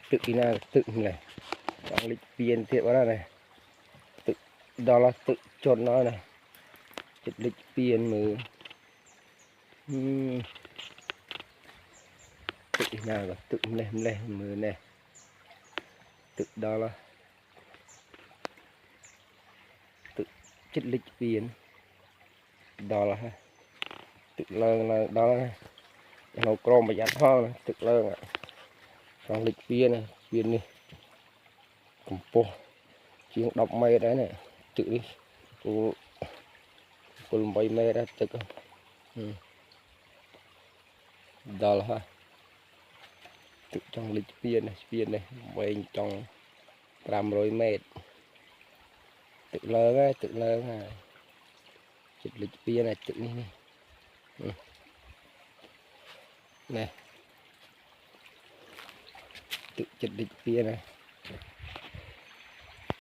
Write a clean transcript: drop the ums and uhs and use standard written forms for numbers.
tự nào tự này trong lịch viên thiệt quá này tự đó là tự chọn nó này chụp lịch viên mới tự nào là tự này mới này tự đó là tự chất lịch viên đó là tự lơ là đó là nó crom mà giặt hoa tự lơ ạ trong lịch viên này cầm po chuyện đọc mây đấy này tự đi cô bay mây ra tự đó là tự trong lịch viên này bên trong 500 mét tự lơ này chụp lịch viên này tự này nè tự chụp lịch viên này